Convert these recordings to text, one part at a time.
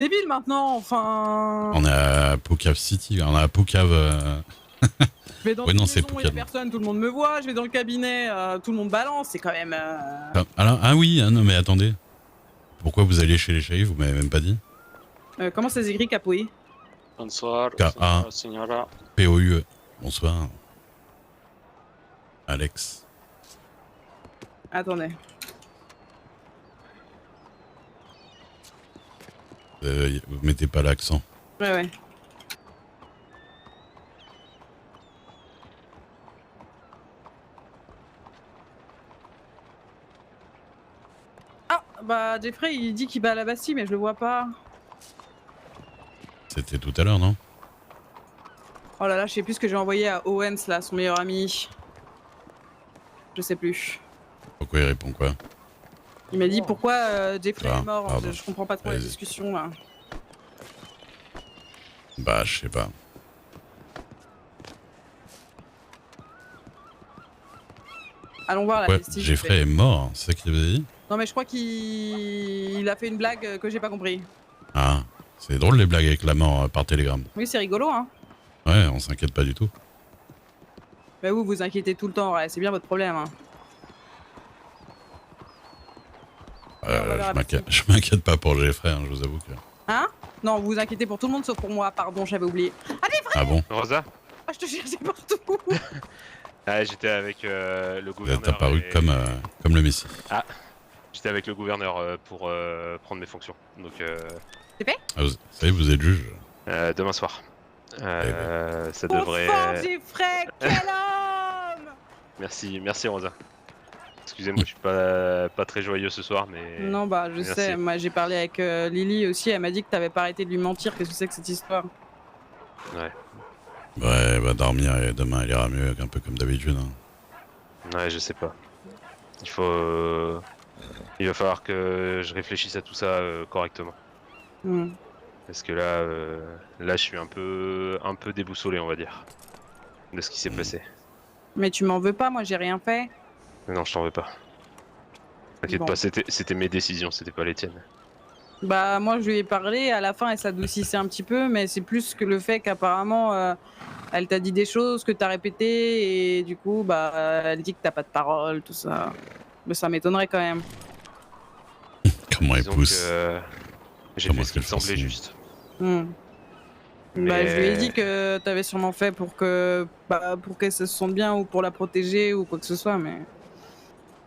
débile maintenant, enfin. On est à Pokav City, on est à Pokav. Je vais dans Ouais, une non, c'est maison, il y a Pokav. personne, tout le monde me voit. Je vais dans le cabinet, tout le monde balance. C'est quand même. Ah oui, non, mais attendez. Pourquoi vous allez chez les shérifs? Vous m'avez même pas dit. Comment ça s'écrit, Capoui? Bonsoir, signora. K-A-P-O-U-E. Bonsoir, Alex. Attendez. Vous mettez pas l'accent. Ouais, ouais. Ah, bah, Jeffrey, il dit qu'il va à la Bastille, mais je le vois pas. C'était tout à l'heure, non? Oh là là, je sais plus ce que j'ai envoyé à Owens, là, son meilleur ami. Je sais plus. Pourquoi il répond quoi? Il m'a dit pourquoi Jeffrey Ah, est mort. pardon. Je comprends pas trop la Vas-y. discussion, là. Bah, je sais pas. Allons voir la Ouais, Bastille. Jeffrey est mort, c'est ça qu'il avait dit? Non, mais je crois qu'il a fait une blague que j'ai pas compris. Ah, c'est drôle les blagues avec la mort par télégramme. Oui, c'est rigolo, hein. Ouais, on s'inquiète pas du tout. Mais vous, vous inquiétez tout le temps, ouais, c'est bien votre problème, hein. Allez, on va vers la Bastille. Je m'inquiète pas pour Jeffrey, hein, je vous avoue que. Hein? Non, vous vous inquiétez pour tout le monde sauf pour moi, pardon, j'avais oublié. Allez, Jeffrey! Ah bon? Rosa? Ah, je te cherchais partout. Ah, j'étais avec le Vous êtes gouverneur. apparu comme le Messie. Ah, j'étais avec le gouverneur pour prendre mes fonctions. Donc, C'est fait? Ah, vous savez, vous êtes juge. demain soir. Ça Trop devrait. fort, Jeffrey! Quel homme! Merci Rosa. Excusez-moi, je suis pas très joyeux ce soir, mais. Non, bah, je Merci. sais, moi j'ai parlé avec Lily aussi, elle m'a dit que t'avais pas arrêté de lui mentir, qu'est-ce que c'est que cette histoire? Ouais. Ouais, va dormir et demain il ira mieux, un peu comme d'habitude. Hein. Ouais, je sais pas. Il va falloir que je réfléchisse à tout ça correctement. Hmm. Parce que là, je suis un peu déboussolé, on va dire, de ce qui s'est passé. Mais tu m'en veux pas, moi j'ai rien fait. Mais non, je t'en veux pas. T'inquiète Bon. pas, c'était mes décisions, c'était pas les tiennes. Bah, moi je lui ai parlé, à la fin elle s'adoucissait un petit peu, mais c'est plus que le fait qu'apparemment elle t'a dit des choses que t'as répétées et du coup, bah, elle dit que t'as pas de parole, tout ça. Mais ça m'étonnerait quand même. Comment il Disons pousse. que j'ai Comment fait ce est-ce qui me qu'elle semblait fascine. juste. Hmm. Bah, je lui ai Mais dit que t'avais sûrement fait pour que, bah, pour qu'elle se sente bien ou pour la protéger ou quoi que ce soit, mais.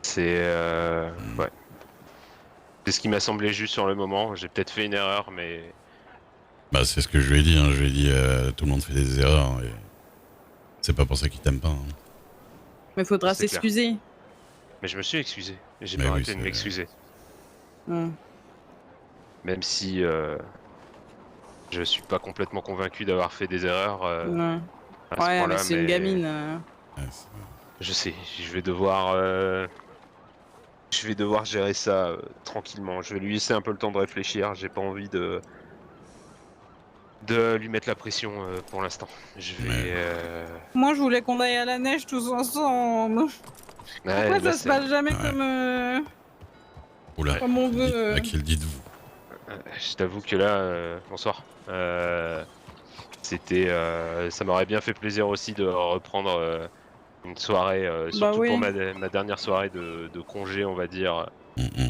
c'est ouais. C'est ce qui m'a semblé juste sur le moment. J'ai peut-être fait une erreur, mais Bah, c'est ce que je lui ai dit. Hein. Je lui ai dit tout le monde fait des erreurs. Hein, et c'est pas pour ça qu'il t'aime pas. Hein. Mais faudra C'est clair. s'excuser. Mais je me suis excusé. J'ai Mais pas oui, arrêté de c'est- m'excuser. Hmm. Même si je suis pas complètement convaincu d'avoir fait des erreurs Ouais, à ce ouais, point-là, mais c'est une gamine. Ouais, c'est- Je sais, je vais devoir gérer ça tranquillement. Je vais lui laisser un peu le temps de réfléchir. J'ai pas envie de lui mettre la pression pour l'instant. Je vais. Mais- Moi, je voulais qu'on aille à la neige tous ensemble. Ouais, Pourquoi là, ça se passe jamais Ouais. Oula, comme on à qui le veut dites- à qui le dites-vous? Je t'avoue que là, bonsoir. Ça m'aurait bien fait plaisir aussi de reprendre une soirée, surtout oui. pour ma dernière soirée de congé, on va dire, Hum, hum.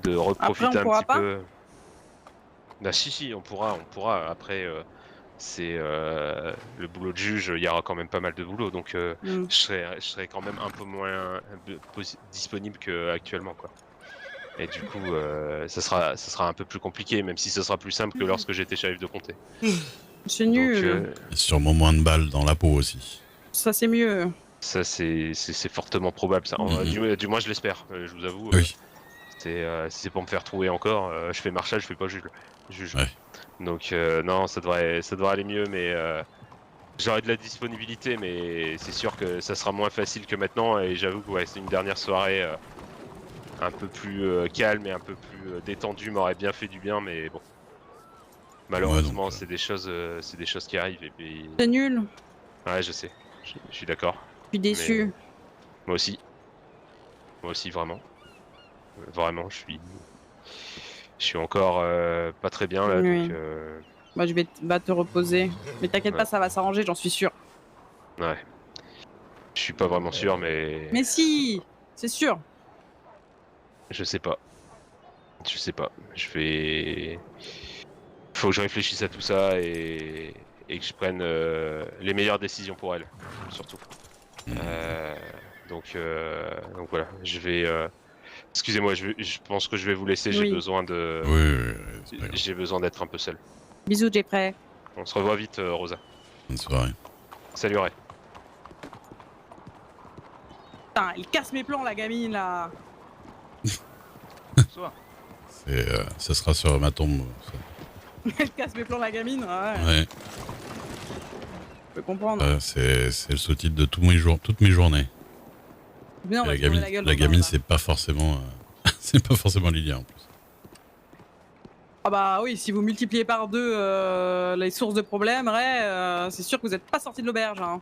de Après, reprofiter on un pourra petit pas peu. Bah si, on pourra. Après, c'est le boulot de juge, il y aura quand même pas mal de boulot, donc Hmm. je serai quand même un peu moins disponible qu'actuellement, quoi. Et du coup, ça sera un peu plus compliqué, même si ce sera plus simple que lorsque j'étais shérif de comté. C'est Donc nul. Et sûrement moins de balles dans la peau aussi. Ça, c'est mieux. ça, c'est fortement probable, ça. Du moins, je l'espère. Je vous avoue, Oui, si c'est pour me faire trouver encore, je fais marshal, je fais pas juge. ouais. Donc non, ça devrait aller mieux, mais j'aurai de la disponibilité, mais c'est sûr que ça sera moins facile que maintenant. Et j'avoue que ouais, c'est une dernière soirée un peu plus calme et un peu plus détendue m'aurait bien fait du bien, mais bon. Malheureusement, donc, c'est des choses qui arrivent. Et puis, C'est nul. ouais, je sais, je suis d'accord. Je suis déçue. Mais moi aussi, vraiment, vraiment, Je suis encore pas très bien là, Oui. donc Moi, je vais te reposer. Mais t'inquiète pas, ça va s'arranger, j'en suis sûre. ouais. Je suis pas vraiment sûr, mais Mais si, c'est sûr. je sais pas. Je sais pas. Faut que je réfléchisse à tout ça et que je prenne les meilleures décisions pour elle, surtout. Euh, donc voilà, je vais. Excusez-moi, je pense que je vais vous laisser. Oui. C'est pas grave. J'ai besoin d'être un peu seul. Bisous, Jeffrey. On se revoit vite, Rosa. Bonne soirée. Salut Ray. Putain, il casse mes plans, la gamine, là. Bonsoir. Ça sera sur ma tombe. Ça. Elle casse mes plans, la gamine. Ouais, Ouais. je peux comprendre. C'est le sous-titre de toutes mes journées. Bien, on Et va la se tourner gamine, gueule la dans gamine un- c'est pas forcément, c'est pas forcément Lilia en plus. Ah bah oui, si vous multipliez par 2 les sources de problèmes, Ray, c'est sûr que vous êtes pas sorti de l'auberge. Hein.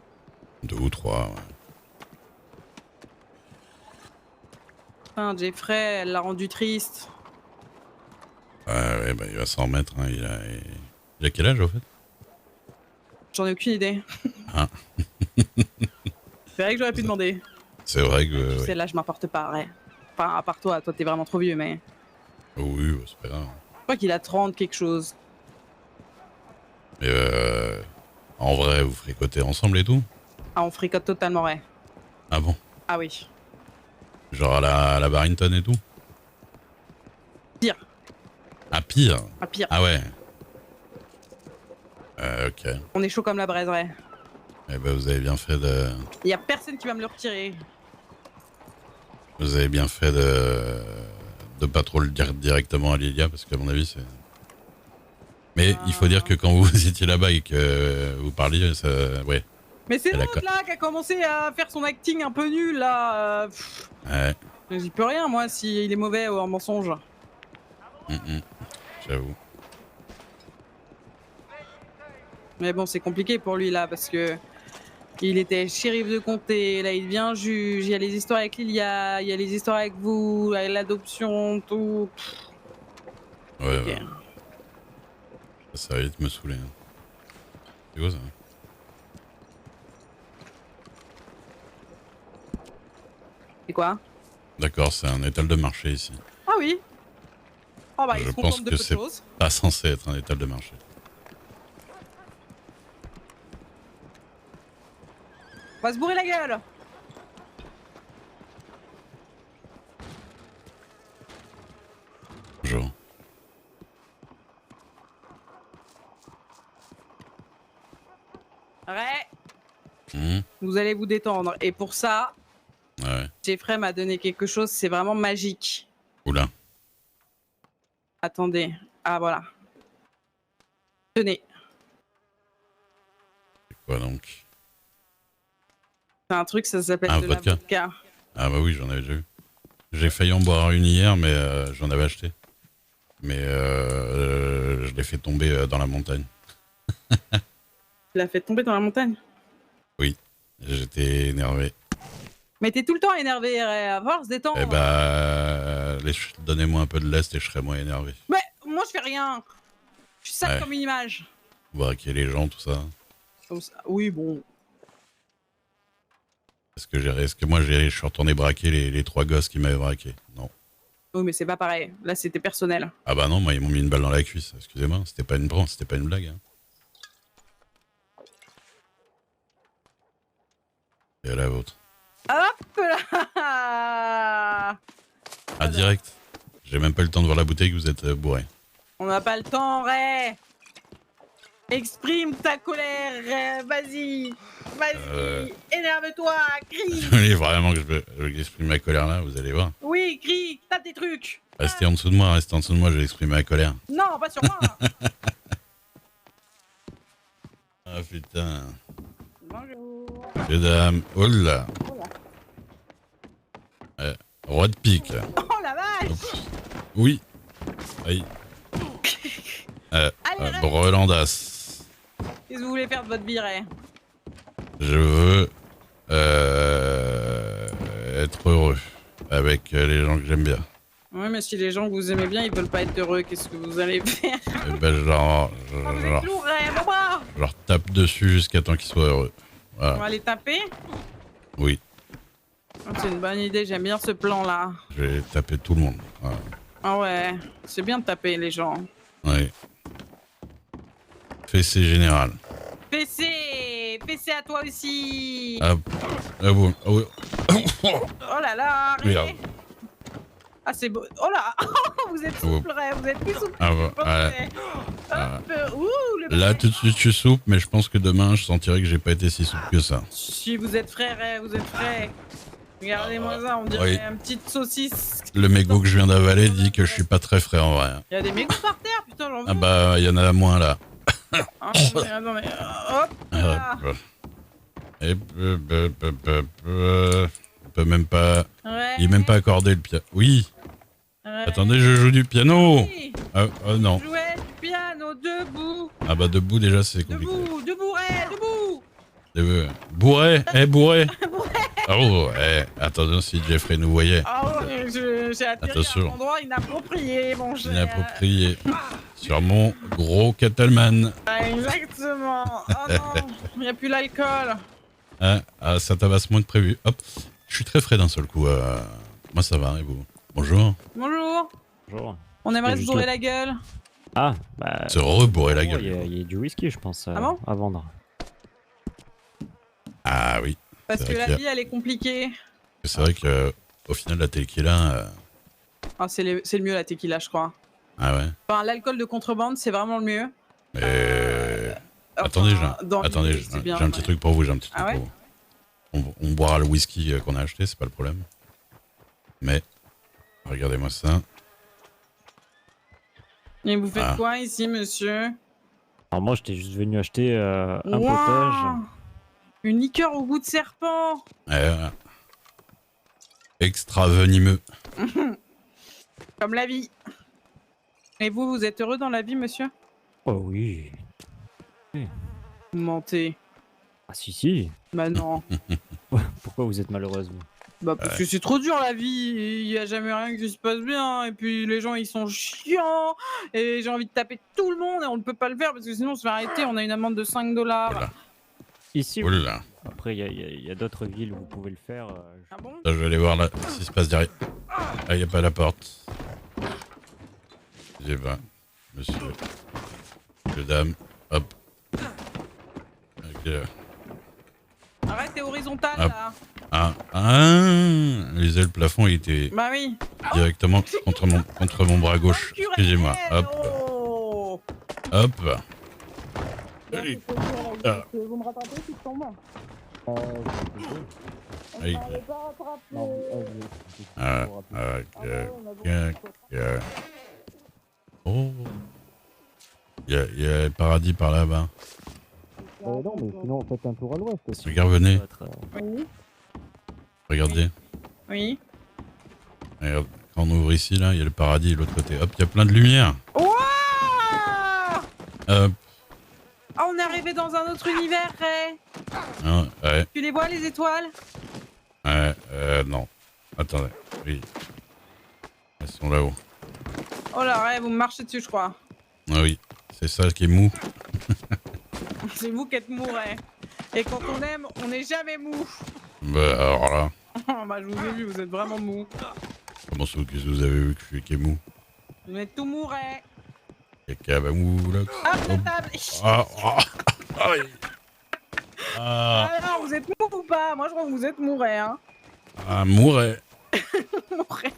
2 ou 3. Ouais. Putain, Jeffrey, elle l'a rendu triste. Ouais, bah, il va s'en remettre. Hein. Il a quel âge au fait? J'en ai aucune idée. Ah. C'est vrai que j'aurais pu demander. C'est vrai que. Tu Ouais. sais, là, je m'apporte pas, Ray. Enfin, à part toi t'es vraiment trop vieux, mais... Oui, bah, c'est pas grave. Je crois qu'il a 30 quelque chose. Mais en vrai, vous fricotez ensemble et tout? Ah, on fricote totalement, Ray. Ah bon? Ah oui. Genre à la Barrington et tout? Pire. Ah, pire? Ah, pire. Ah ouais. Ok. On est chaud comme la braise, Ray. Eh ben, vous avez bien fait de. Y a personne qui va me le retirer. Vous avez bien fait de pas trop le dire directement à Lilia, parce qu'à mon avis, c'est. Mais il faut dire que quand vous étiez là-bas et que vous parliez, ça. Ouais. Mais c'est Elle a l'autre, là, qui a commencé à faire son acting un peu nul, là. Ouais. J'y peux rien, moi, s'il est mauvais ou en mensonge. J'avoue. Mais bon, c'est compliqué pour lui, là, parce que... Il était shérif de comté, là il devient juge, il y a les histoires avec Lilia, il y a les histoires avec vous, avec l'adoption, tout. Ouais, Ok. ouais. Ça va vite me saouler. Hein. C'est quoi ça? C'est quoi? D'accord, c'est un étal de marché ici. Ah oui. Oh bah, il Je se pense contente de que peu de c'est choses. pas censé être un étal de marché. On va se bourrer la gueule. Bonjour. Ouais. Vous allez vous détendre. Et pour ça, Ouais. Jeffrey m'a donné quelque chose, c'est vraiment magique. Oula. Attendez. Ah voilà. Tenez. C'est quoi donc? C'est un truc, ça s'appelle Ah, de la vodka. vodka. Ah bah oui, j'en avais déjà vu. J'ai failli en boire une hier, mais j'en avais acheté. Mais je l'ai fait tomber dans la montagne. Tu l'as fait tomber dans la montagne. Oui, j'étais énervé. Mais t'es tout le temps énervé, Ray. À force, détendre. Eh bah, donnez-moi un peu de lest et je serai moins énervé. Mais moi, je fais rien. Je suis sale Ouais. comme une image. Braquer les gens, tout ça. Comme ça. Oui, bon. Est-ce que moi, je suis retourné braquer les 3 gosses qui m'avaient braqué? Non. Oui, mais c'est pas pareil. Là, c'était personnel. Ah bah non, moi, ils m'ont mis une balle dans la cuisse. Excusez-moi, c'était pas une blague. Hein. Et à la vôtre. Hop là. Ah, direct. J'ai même pas eu le temps de voir la bouteille que vous êtes bourré. On n'a pas le temps, Ray. Exprime ta colère, Ray. Vas-y. Vas-y. Énerve-toi. Crie. Vous voulez vraiment que je exprime ma colère là? Vous allez voir. Oui, crie. Tape des trucs. Restez en dessous de moi, je vais exprimer ma colère. Non, pas sur moi. Ah putain. Bonjour. Mesdames, oh là. Roi de pique. Oh la vache. Oui. Aïe. Allez, Ray. Brelandas. Qu'est-ce que vous voulez faire de votre vie, Ray? Je veux être heureux avec les gens que j'aime bien. Ouais, mais si les gens que vous aimez bien, ils veulent pas être heureux, qu'est-ce que vous allez faire? Eh ben, genre, Ah, vous êtes lourd, bon bah je leur tape dessus jusqu'à temps qu'ils soient heureux. On Voilà. va les taper? Oui, Oh, c'est une bonne idée, j'aime bien ce plan-là. je vais taper tout le monde. Voilà. Ah ouais, c'est bien de taper les gens. Oui. Fessé général. PC! PC à toi aussi! Ah, ah bon. Ah oui. Oh là là, arrête. Merde. Ah c'est beau. Oh là. Vous êtes souple, Ray, vous êtes plus souple. Ah bon, que je ouais. pensais. Hop, ouh, le Là, frais. tout de suite, je suis souple, mais je pense que demain, je sentirai que j'ai pas été si souple que ça. Si vous êtes frais, Ray, vous êtes frais. Regardez-moi ça, on dirait Oui. une petite saucisse. Le mégot que je viens d'avaler dit que je suis pas très frais en vrai. Il y a des mégots par terre, putain, j'en veux. Ah bah, il y en a moins là. Attendez. Hop là. Et on peut même pas. Ouais. Il est même pas accordé le piano. Oui. Ouais. Attendez, je joue du piano. Oui. Ah non. Jouer du piano debout. Ah bah debout déjà c'est compliqué. Debout, Ray, debout. Bourré, bourré. Oh, attention si Jeffrey nous voyait. Oh, j'ai atterri Attention. à un endroit inapproprié, mon cher. Inapproprié. Sur mon gros Catalman. Ah, exactement. Oh non, il n'y a plus l'alcool. Ah, ça tabasse moins que prévu. Hop, je suis très frais d'un seul coup. Moi ça va, et vous? Bonjour. Bonjour. Bonjour. On aimerait se juste bourrer le- la gueule. Ah, bah. Se rebourrer la il gueule. y a du whisky, je pense, Ah bon à vendre. Ah oui. Parce C'est que vrai la qu'il y a- vie, elle est compliquée. C'est vrai que au final la tequila. Ah, c'est le mieux, la tequila, je crois. Ah ouais. Enfin, l'alcool de contrebande, c'est vraiment le mieux. Mais. Enfin, Attendez, dans attendez, l'idée, c'est j'ai bien, un petit ouais. truc pour vous, j'ai un petit truc Ah ouais pour vous. On boira le whisky qu'on a acheté, c'est pas le problème. Mais, regardez-moi ça. Et vous faites Ah. quoi ici, monsieur? Alors, moi, j'étais juste venu acheter un Waouh, potage. une liqueur au goût de serpent. Extra venimeux. Comme la vie. Et vous êtes heureux dans la vie, monsieur? Oh oui. Vous mentez. Ah, si. Bah non. Pourquoi vous êtes malheureuse, vous? Bah parce que c'est trop dur la vie, il y a jamais rien qui se passe bien, et puis les gens ils sont chiants, et j'ai envie de taper tout le monde, et on ne peut pas le faire parce que sinon on se fait arrêter, on a une amende de 5 $. Voilà. Ici, Oh là. après, il y a d'autres villes où vous pouvez le faire. Ah bon? Je vais aller voir là ce qui se passe derrière. Ah, il n'y a pas la porte. J'ai pas. Monsieur. Dame. Hop. Ok. Arrête, t'es horizontal Hop. là. Les ailes plafond il était Bah oui. directement contre mon bras gauche. Purée, Excusez-moi. Hop. oh. Hop. Ah. Vous me rattrapez si je tombe? Aïe. Oh. Il y a le paradis par là-bas. Non, mais sinon, faites un tour à l'ouest. Regarde, venez. Oui. Regardez. Oui. Regarde. Quand on ouvre ici, là, il y a le paradis de l'autre côté. Hop, il y a plein de lumière. Wouah! Hop. Ah, on est arrivé dans un autre univers, Ray. Ah, ouais. Tu les vois, les étoiles? Non. Attendez. Oui. Elles sont là-haut. Oh là, Ray, vous me marchez dessus, je crois. Ah oui. C'est ça qui est mou. C'est vous qui êtes mou, Ray. Et quand on aime, on n'est jamais mou. Bah, alors là. Bah, je vous ai vu, vous êtes vraiment mou. Comment ça, qu'est-ce que vous avez vu que je suis qui est mou? Vous êtes tout mou, Ray. Caca, bah mou, là. Hop, la table. Aïe. Ah, Ah non, vous êtes mou ou pas? Moi, je crois que vous êtes mou, Ray, hein. mourait. Mou, Ray.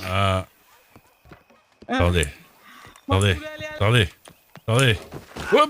Ah. Attendez. Bon, Attendez. vous voulez aller à- Attendez. Hop.